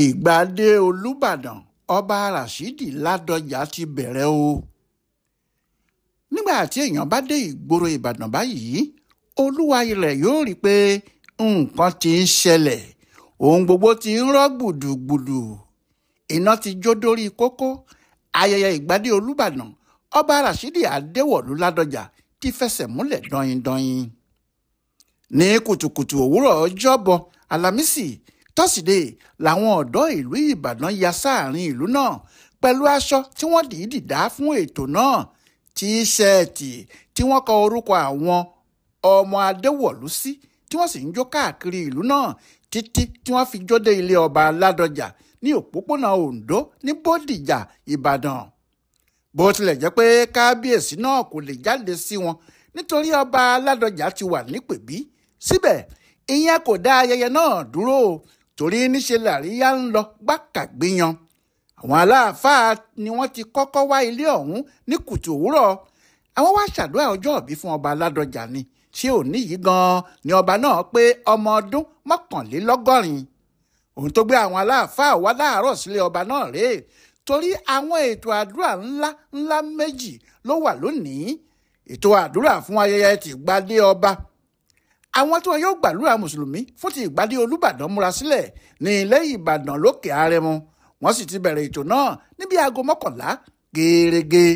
Ìgbade Olubadan ọba Raṣidi Ladọja ti bẹ̀rẹ̀ o. Nígbà tí èèyàn bá dé ìgboro Ìbàdàn báyìí, olúwa ilẹ̀ yóò rí i pé nǹkan ti ń ṣẹlẹ̀, ohun gbogbo ti ń rọ́ gbùdùgbùdù, iná ti jó dórí kókó. Ayẹyẹ Ìgbade Olubadan ọba Raṣidi Adéwọ̀lú Ladọja ti fẹsẹ̀ múlẹ̀ dọ̀yìndọ̀yìn. Ní kùtùkùtù òwúrọ̀ ọjọ́bọ̀ Àlàmísì tọ́sídẹ̀ẹ́ làwọn ọ̀dọ́ ìlú Ìbàdàn ya sáàrin ìlú náà pẹ̀lú aṣọ tí wọ́n dìídì dá fún ètò náà, tíṣẹ́ẹ̀tì tí wọ́n kọ orúkọ àwọn ọmọ Adéwọ̀lú sí, tí wọ́n sì ń jó káàkiri ìlú náà títí tí wọ́n fi jó dé ilé ọba Ladọja ní òpópónà Oǹdó ní Bódìjà, Ìbàdàn. Bó tilẹ̀ jẹ́ pé kábíyèsí náà kò lè jáde sí wọn nítorí ọba Ladọja ti wà nípèbí, síbẹ̀ ìyẹn kò dá ayẹyẹ náà dúró, torí níṣe làríyá ń lọ gbàkàgbéyan. Àwọn aláàfáà ni wọ́n ti kọ́kọ́ wá ilé ọ̀hún ní kùtù òwúrọ̀. Àwọn wá ṣàdúrà ọjọ́ ìbí fún ọba Ladọja ni. Ṣé òní yìí gan-an ni ọba náà pé ọmọ ọdún 81. Ohun tó gbé àwọn aláàfáà wá láàárọ̀ sílé ọba náà rèé, torí àwọn ètò àdúrà ńlá méjì ló wà lónìí. Ètò àdúrà fún ayẹyẹ ti Ìgbade ọba. Àwọn tí wọn yóò gbàdúrà mùsùlùmí fún ti Ìgbade Olúbàdàn múra sílẹ̀ ní ilé Ìbàdàn lókè Àrẹ̀mọ. Wọ́n sì ti bẹ̀rẹ̀ ètò náà níbi aago 11 gẹ́rẹ́gẹ́.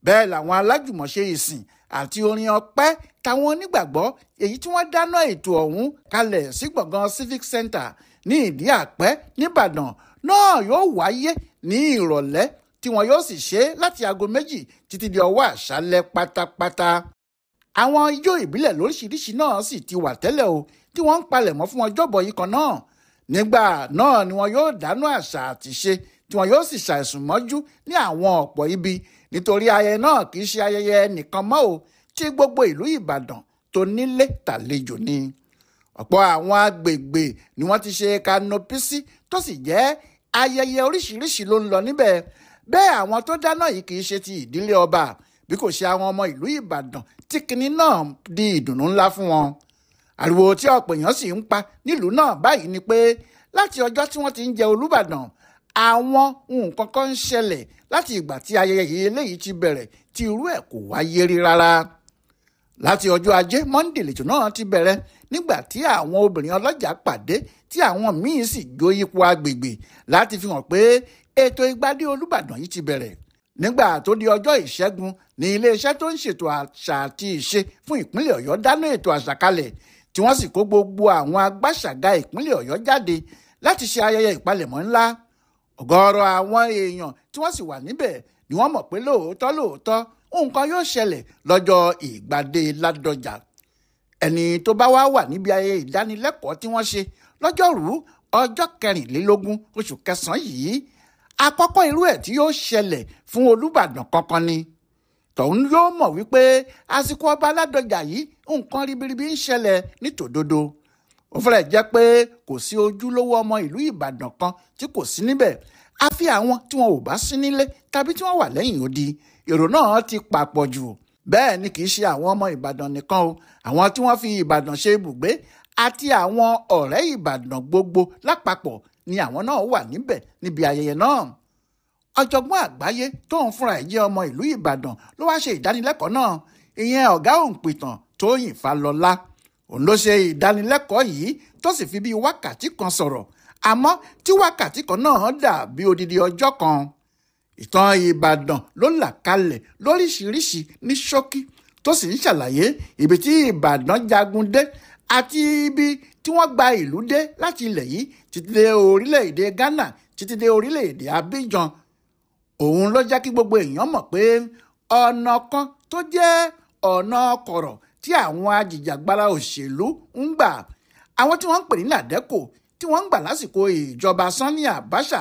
Bẹ́ẹ̀ làwọn alájùmọ̀ṣe ìsìn àti orin ọpẹ́ táwọn onígbàgbọ́ èyí tí wọ́n dáná ètò ọ̀hún kalẹ̀ sí gbọ̀ngàn Civic Center ní Ìdí Àpẹ́ nìbàdàn náà yóò wáyé ní ìrọ̀lẹ́, tí wọn yóò sì ṣe láti aago 2 títí di ọwọ́ àṣálẹ́ pátápátá. Àwọn ijó ìbílẹ̀ lóríṣiríṣi náà sì ti wà tẹ́lẹ̀ o, tí wọ́n ń palẹ̀mọ́ fún ọjọ́bọ̀ yìí kan náà. Nígbà náà ni wọn yóò dáná àṣà àti ṣe, tí wọn yóò sì ṣàìsùn mọ́jú ní àwọn ọ̀pọ̀ ibi, nítorí ayẹyẹ náà kì í ṣe ayẹyẹ nìkan mọ́ o, tí gbogbo ìlú Ìbàdàn tó nílé tàlejò ni. Ọ̀pọ̀ àwọn agbègbè ni wọ́n ti ṣe kanopi sí, tó sì jẹ́ ayẹyẹ oríṣiríṣi ló ń lọ níbẹ̀. Bẹ́ẹ̀ àwọn tó dáná yìí kì í ṣe ti ìdílé ọba, bí kò ṣe àwọn ọmọ ìlú Ìbàdàn tí kinní náà di ìdùnnú ńlá fún wọn. Ariwo tí ọ̀pọ̀ èèyàn sì ń pa nílùú náà báyìí ni pé láti ọjọ́ tí wọ́n ti ń jẹ Olúbàdàn, àwọn nǹkan kan ń ṣẹlẹ̀ láti ìgbà tí ayẹyẹ yìí eléyìí ti bẹ̀rẹ̀ tí irú ẹ̀ kò wáyé rí rárá. Láti ọjọ́ Ajé Monde lètò náà ti bẹ̀rẹ̀, nígbà tí àwọn obìnrin ọlọ́jà pàdé tí àwọn míín sì jó ipò agbègbè láti fi hàn pé ètò Ìgbade Olúbàdàn yìí ti bẹ̀rẹ̀. Nígbà tó di ọjọ́ Ìṣẹ́gun ní iléeṣẹ́ tó ń ṣètò àṣà àti ìṣe fún ìpínlẹ̀ Ọ̀yọ́ dáná ètò àṣà kalẹ̀, tí wọ́n sì kó gbogbo àwọn agbáṣàga ìpínlẹ̀ Ọ̀yọ́ jáde láti ṣe ayẹyẹ ìpalẹ̀mọ́ ńlá. Ọ̀gọ̀ọ̀rọ̀ àwọn èèyàn tí wọ́n sì wà níbẹ̀ ni wọ́n mọ̀ pé lóòótọ́ nǹkan yóò ṣẹlẹ̀ lọ́jọ́ Ìgbade Ladọja. Ẹni tó bá wà níbi ayẹyẹ ìdánilẹ́kọ̀ọ́ tí wọ́n ṣe lọ́jọ́rú ọjọ́ 24 oṣù kẹsàn-án yìí, àkọ́kọ́ irú ẹ̀ tí yóò ṣẹlẹ̀ fún Olúbàdàn kankan ni. Tọ̀hún yóò mọ̀ wípé àsìkò ọba Ladọja yìí nǹkan ribiribi ń ṣẹlẹ̀ ní tòdodo. Ó fẹ́rẹ̀ jẹ́ pé kò sí ojúlówó ọmọ ìlú Ìbàdàn kan tí kò sí níbẹ̀, àfi àwọn tí wọn ò bá sí nílé tàbí tí wọ́n wà lẹ́yìn odi. Èrò náà ti papọ̀ jù. Bẹ́ẹ̀ ni kì í ṣe àwọn ọmọ Ìbàdàn nìkan o, àwọn tí wọ́n fi Ìbàdàn ṣe ibùgbé àti àwọn ọ̀rẹ́ Ìbàdàn gbogbo lápapọ̀ ni àwọn náà wà níbẹ̀ níbi ayẹyẹ náà. Ọ̀jọ̀gbọ́n àgbáyé tóun fúnra ẹ̀ jẹ́ ọmọ ìlú Ìbàdàn ló wá ṣe ìdánilẹ́kọ̀ọ́ náà, ìyẹn ọ̀gá òǹpìtàn Tóyìn Fálọlá. Òun ló ṣe ìdánilẹ́kọ̀ọ́ yìí tó sì fi bíi wákàtí kan sọ̀rọ̀, àmọ́ tí wákàtí kan náà dà bí odidi ọjọ́ kan. Ìtàn Ìbàdàn ló là kalẹ̀ lóríṣiríṣi ní ṣókí, tó sì ń ṣàlàyé ibi tí Ìbàdàn jagun dé àti ibi tí wọ́n gba ìlú dé láti ilẹ̀ yìí títí dé orílẹ̀-èdè Ghana, títí dé orílẹ̀-èdè Abidjan. Òun ló jẹ́ kí gbogbo èèyàn mọ̀ pé ọ̀nà kan tó jẹ́ ọ̀nà kọ̀rọ̀ tí àwọn ajìjàgbara òṣèlú ń gbà, àwọn tí wọ́n ń pè ní nàdẹ́kò, tí wọ́n ń gbà lásìkò ìjọba Sani Abacha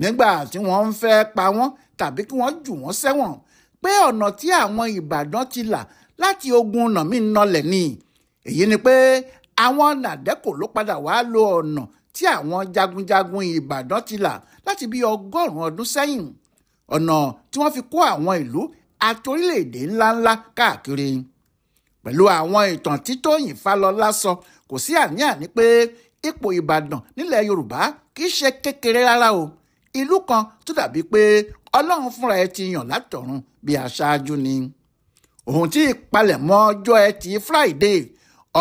nígbà tí wọ́n ń fẹ́ pa wọ́n tàbí kí wọ́n jù wọ́n sẹ́wọ̀n, pé ọ̀nà tí àwọn Ìbàdàn ti là láti ogun nàmínọlẹ̀ ni. Èyí ni pé àwọn nàdẹ́kò ló padà wá lo ọ̀nà tí àwọn jagunjagun Ìbàdàn ti là láti bí 100 ọdún sẹ́yìn, ọ̀nà tí wọ́n fi kó àwọn ìlú àti orílẹ̀-èdè ńláńlá káàkiri. Pẹ̀lú àwọn ìtàn tí Tóyìn Fálọlá sọ, kò sí àní-àní pé ipò Ìbàdàn nílẹ̀ Yorùbá kì í ṣe kékeré rárá o. Ìlú kan tó dàbí pé Ọlọ́run fúnra ẹ̀ ti yàn látọ̀run bí aṣáájú ni. Ohun tí ìpalẹ̀mọ́ ọjọ́ Ẹtì Friday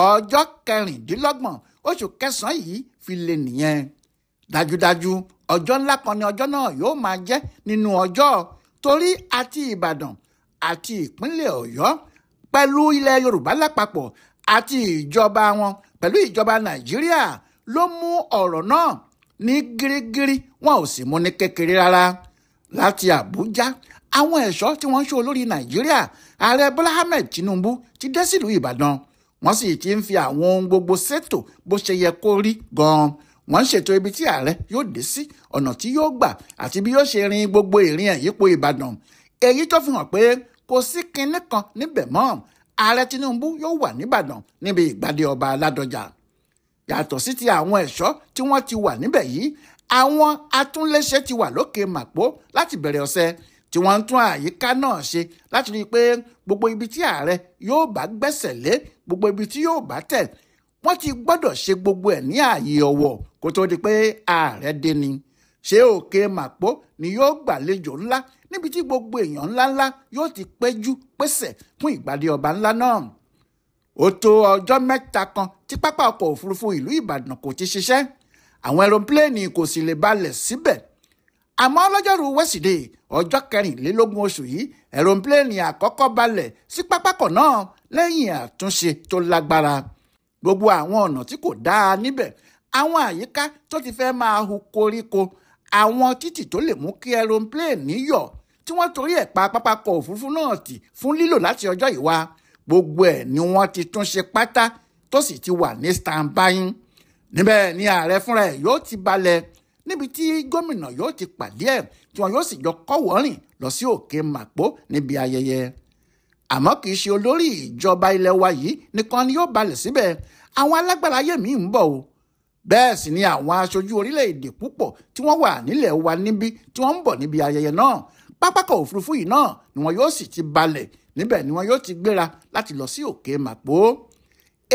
ọjọ́ 26 oṣù kẹsàn-án yìí fi lé nìyẹn. Dájúdájú ọjọ́ ńlá kan ni ọjọ́ náà yóò máa jẹ́ nínú ọjọ́, torí àti Ìbàdàn àti ìpínlẹ̀ Ọ̀yọ́ pẹ̀lú ilẹ̀ Yorùbá lápapọ̀ àti ìjọba wọn pẹ̀lú ìjọba Nàìjíríà ló mú ọ̀rọ̀ náà ní gírígírí, wọn ò sì mú ní kékeré rárá. Láti Àbújá, àwọn ẹ̀ṣọ́ tí wọ́n ń ṣọ́ olórí Nàìjíríà ààrẹ Bọ́lá Ahmed Tinubu ti dé sílùú Ìbàdàn. Wọ́n sì ti ń fi àwọn ohun gbogbo ṣètò bó ṣe yẹ kó rí gan-an. Wọ́n ń ṣètò ibi tí ààrẹ yóò dé sí, ọ̀nà tí yóò gbà àti bí yóò ṣe rin gbogbo ìrìn ẹ̀ yípo Ìbàdàn. Èyí tó fi hàn pé kò sí kinní kan níbẹ̀ mọ́. Ààrẹ Tinubu yóò wà níbàdàn níbi ìgbàdé ọba Ladọja. Yàtọ̀ sí ti àwọn ẹ̀ṣọ́ tí wọ́n ti wà níbẹ̀ yìí, àwọn atúnléṣe ti wà lókè màpó láti bẹ̀rẹ̀ ọ̀sẹ̀ tí wọ́n ń tún àyíká náà ṣe láti rí i pé gbogbo ibi tí ààrẹ yóò bá gbẹ́sẹ̀ lé, gbogbo ibi tí yóò bá tẹ̀, wọ́n ti gbọ́dọ̀ ṣe gbogbo ẹ̀ ní ààyè ọ̀wọ̀ kó tó di pé ààrẹ dé ni. Ṣé òkè màpó ni yóò gbàlejò ńlá níbi tí gbogbo èèyàn ńláńlá yóò ti péjú pésẹ̀ fún ìgbàdé ọba ńlá náà. Ó tó ọjọ́ mẹ́ta kan tí pápá ọkọ̀ òfurufú ìlú Ìbàdàn kò ti ṣiṣẹ́, àwọn ẹ̀rọ̀pléènì kò sì lè balẹ̀ síbẹ̀. Àmọ́ lọ́jọ́rú Wẹ́sídẹ̀ẹ́ ọjọ́ 24 oṣù yìí, ẹ̀rọ̀pléènì àkọ́kọ́ balẹ̀ sí pápákọ̀ náà lẹ́yìn àtúnṣe tó lágbára. Gbogbo àwọn ọ̀nà tí kò dáa níbẹ̀, àwọn àyíká tó ti fẹ́ máa hu koríko, àwọn títì tó lè mú kí ẹ̀rọ̀pléènì yọ̀ tí wọ́n torí ẹ̀ pa pápákọ̀ òfurufú náà tì fún lílò láti ọjọ́ ìwá, gbogbo ẹ̀ ni wọ́n ti tún ṣe pátá tó sì ti wà ní standby. Níbẹ̀ ni ààrẹ fúnra ẹ̀ yóò ti balẹ̀, níbi tí gómìnà yóò ti pàdé ẹ̀ tí wọn yóò sì jọ kọ́wọ́rìn lọ sí òkè màpó níbi ayẹyẹ. Àmọ́ kì í ṣe olórí ìjọba ilẹ̀ wa yìí nìkan ni yóò balẹ̀ síbẹ̀, àwọn alágbára ayé mi ń bọ̀ o. Bẹ́ẹ̀ sì ni àwọn aṣojú orílẹ̀-èdè púpọ̀ tí wọ́n wà nílẹ̀ wa níbí tí wọ́n ń bọ̀ níbi ayẹyẹ náà. Pápákọ̀ òfurufú yìí náà ni wọn yóò sì ti balẹ̀, níbẹ̀ ni wọn yóò ti gbéra láti lọ sí òkè màpó.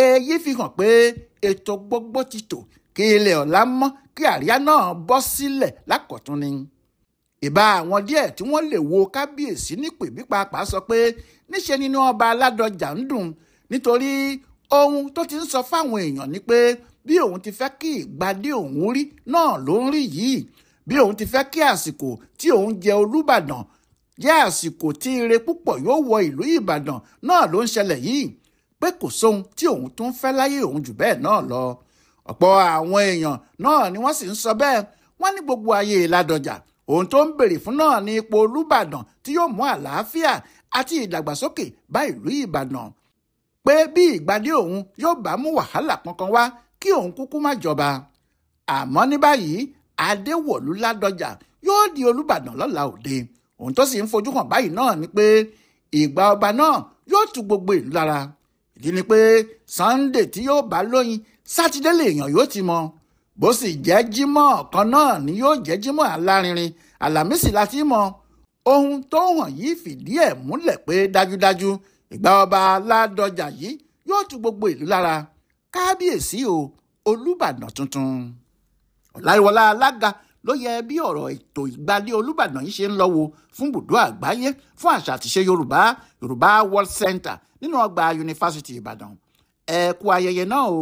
Èyí fi hàn pé ètò gbogbo ti tò kí ilẹ̀ ọ̀la mọ́ kí àríyá náà bọ́ sílẹ̀ lákọ̀tún ni. Ìbá àwọn díẹ̀ tí wọ́n lè wo kábíyèsí nípè bí pàápàá sọ pé níṣe nínú ọba Ládọjà ń dùn, nítorí ohun tó ti ń sọ fáwọn èèyàn ni pé bí òun ti fẹ́ kí ìgbádé òun rí náà ló ń rí yìí, bí òun ti fẹ́ kí àsìkò tí òun jẹ Olúbàdàn jẹ́ àsìkò tí ire púpọ̀ yóò wọ ìlú Ìbàdàn náà ló ń ṣẹlẹ̀ yìí, pé kò sóhun tí òun tún fẹ́ láyé òun jù bẹ́ẹ̀ náà lọ. Ọ̀pọ̀ àwọn èèyàn náà ni wọ́n sì ń sọ bẹ́ẹ̀. Wọ́n ní gbogbo ayé Ládọjà ohun tó ń béèrè fún náà ní ipò Olúbàdàn tí yóò mú àlàáfíà àti ìdàgbàsókè bá ìlú Ìbàdàn, pé bí ìgbádé òun yóò bá mú wàhálà kankan wá kí òun kúkú má jọba. Àmọ́ ní báyìí Adéwọ̀lú Ládọjà yóò di Olúbàdàn lọ́la òde. Ohun tó sì ń fojú hàn báyìí náà ni pé ìgbà ọba náà yóò tu gbogbo ìlú lára. Ìdí ni pé Sunday tí yóò bá lóyin, Sátidé lèèyàn yóò ti mọ. Bó sì jẹ́ Jímọ̀ kan náà ni yóò jẹ́ Jímọ̀ alárinrin, Àlàmísì láti mọ. Ohun tó hàn yìí fìdí ẹ̀ múlẹ̀ pé dájúdájú ìgbà ọba Ládọjà yìí yóò tu gbogbo ìlú lára. Kábíyèsí o, Olúbàdàn tuntun. Ọláyíwọlá alága ló yẹ bí ọ̀rọ̀ ètò ìgbádé Olúbàdàn yìí ṣe ń lọ́wọ́ fún ibùdó àgbáyé fún àṣà àtiṣe Yorùbá World Center nínú ọgbà Yunifásítì Ìbàdàn. Ẹ kú ayẹyẹ náà o.